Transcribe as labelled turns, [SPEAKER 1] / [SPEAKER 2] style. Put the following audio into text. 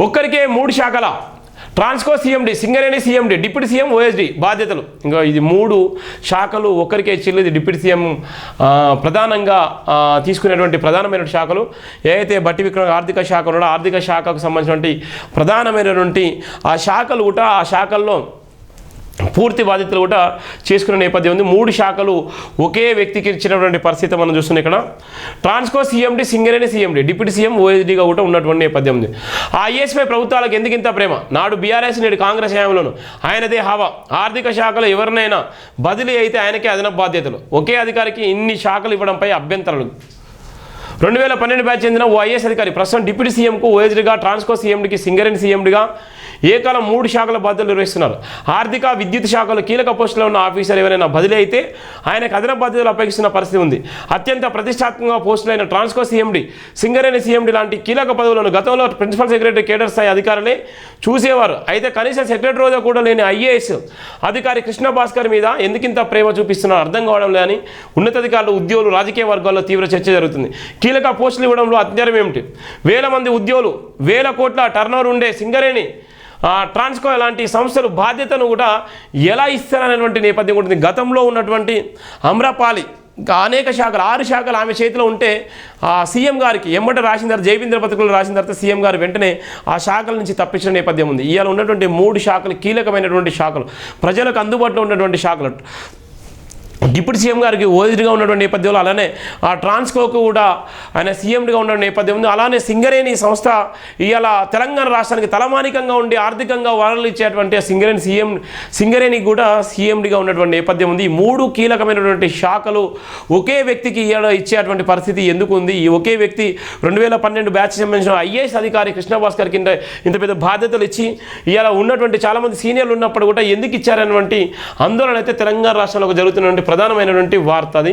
[SPEAKER 1] ఒక్కరికే 3 శాఖల Transco CMD, Singareni CMD, deputy CM OSD బాధ్యతలు. ఇంకా ఇది 3 శాఖలు ఒక్కరికే ఇచ్చిల్లు. ఇది డిప్యూటీ సీఎం ప్రధానంగా తీసుకునేటువంటి ప్రధానమైన శాఖలు. ఏదైతే బట్టి విక్రమ ఆర్థిక శాఖ ఉన్నాడో ఆర్థిక శాఖకు సంబంధించినటువంటి ప్రధానమైనటువంటి ఆ శాఖలు కూడా ఆ శాఖల్లో పూర్తి బాధ్యతలు కూడా చేసుకునే నేపథ్యం ఉంది. 3 శాఖలు ఒకే వ్యక్తికి ఇచ్చినటువంటి పరిస్థితి మనం చూస్తున్నాం. ఇక్కడ Transco CMD, Singareni CMD, deputy CM ఓఎస్డీగా కూడా ఉన్నటువంటి నేపథ్యం ఉంది. ఆ ఐఏఎస్పై ప్రభుత్వాలకు ఎందుకింత ప్రేమ? నాడు బీఆర్ఎస్ నేడు కాంగ్రెస్ హయాంలోను ఆయనదే హవా. ఆర్థిక శాఖలో ఎవరినైనా బదిలీ అయితే ఆయనకే అదనపు బాధ్యతలు. ఒకే అధికారికి ఇన్ని శాఖలు ఇవ్వడంపై అభ్యంతరాలు. 2012 బ్యాచ్ చెందిన ఓ ఐఏఎస్ అధికారి ప్రస్తుతం డిప్యూటీ సీఎంకు ఓఎస్డీగా, ట్రాన్స్కో సీఎండికి, సింగరేణి సీఎండిగా ఏకాలం 3 శాఖల బాధ్యతలు నిర్వహిస్తున్నారు. ఆర్థిక, విద్యుత్ శాఖలో కీలక పోస్టులో ఉన్న ఆఫీసర్ ఎవరైనా బదిలీ అయితే ఆయనకు అదనపు బాధ్యతలు అప్పగిస్తున్న పరిస్థితి ఉంది. అత్యంత ప్రతిష్టాత్మక పోస్టులైన ట్రాన్స్కో సీఎండి, సింగరేణి సీఎండి లాంటి కీలక పదవులను గతంలో ప్రిన్సిపల్ సెక్రటరీ కేడర్ స్థాయి అధికారులే చూసేవారు. అయితే కనీసం సెక్రటరీ హోదా కూడా లేని ఐఏఎస్ అధికారి కృష్ణ భాస్కర్ మీద ఎందుకింత ప్రేమ చూపిస్తున్నారో అర్థం కావడం లేదని ఉన్నతాధికారులు, ఉద్యోగులు, రాజకీయ వర్గాల్లో తీవ్ర చర్చ జరుగుతుంది. కీలక పోస్టులు ఇవ్వడంలో అత్యరం ఏమిటి? 1000 మంది ఉద్యోగులు, 1000 కోట్ల టర్నోవర్ ఉండే సింగరేణి, ట్రాన్స్కో లాంటి సంస్థలు బాధ్యతను కూడా ఎలా ఇస్తారనేటువంటి నేపథ్యం ఉంటుంది. గతంలో ఉన్నటువంటి అమ్రపాలి ఇంకా అనేక శాఖలు 6 శాఖలు ఆమె చేతిలో ఉంటే సీఎం గారికి ఎమ్మట రాసిన తర్వాత జైబీంద్ర పత్రికలు రాసిన తర్వాత సీఎం గారు వెంటనే ఆ శాఖల నుంచి తప్పించిన నేపథ్యం ఉంది. ఇవాళ ఉన్నటువంటి 3 శాఖలు కీలకమైనటువంటి శాఖలు, ప్రజలకు అందుబాటులో ఉన్నటువంటి శాఖలు. డిప్యూటీ సీఎం గారికి ఓఎస్డీగా ఉన్నటువంటి నేపథ్యంలో అలానే ఆ ట్రాన్స్కోకు కూడా ఆయన సీఎండిగా ఉన్న నేపథ్యం ఉంది. అలానే సింగరేణి సంస్థ ఇవాళ తెలంగాణ రాష్ట్రానికి తలమానికంగా ఉండి ఆర్థికంగా వనరులు ఇచ్చేటువంటి సింగరేణికి కూడా సీఎండిగా ఉన్నటువంటి నేపథ్యం ఉంది. ఈ 3 కీలకమైనటువంటి శాఖలు ఒకే వ్యక్తికి ఇచ్చేటువంటి పరిస్థితి ఎందుకు ఉంది? ఈ ఒకే వ్యక్తి 2012 బ్యాచ్ సంబంధించిన ఐఏఎస్ అధికారి కృష్ణ భాస్కర్ కింద ఇంత పెద్ద బాధ్యతలు ఇచ్చి ఇవాళ ఉన్నటువంటి చాలామంది సీనియర్లు ఉన్నప్పుడు కూడా ఎందుకు ఇచ్చారనేటువంటి ఆందోళన అయితే తెలంగాణ రాష్ట్రంలో జరుగుతున్నటువంటి ప్రధానమైనటువంటి వార్త అది.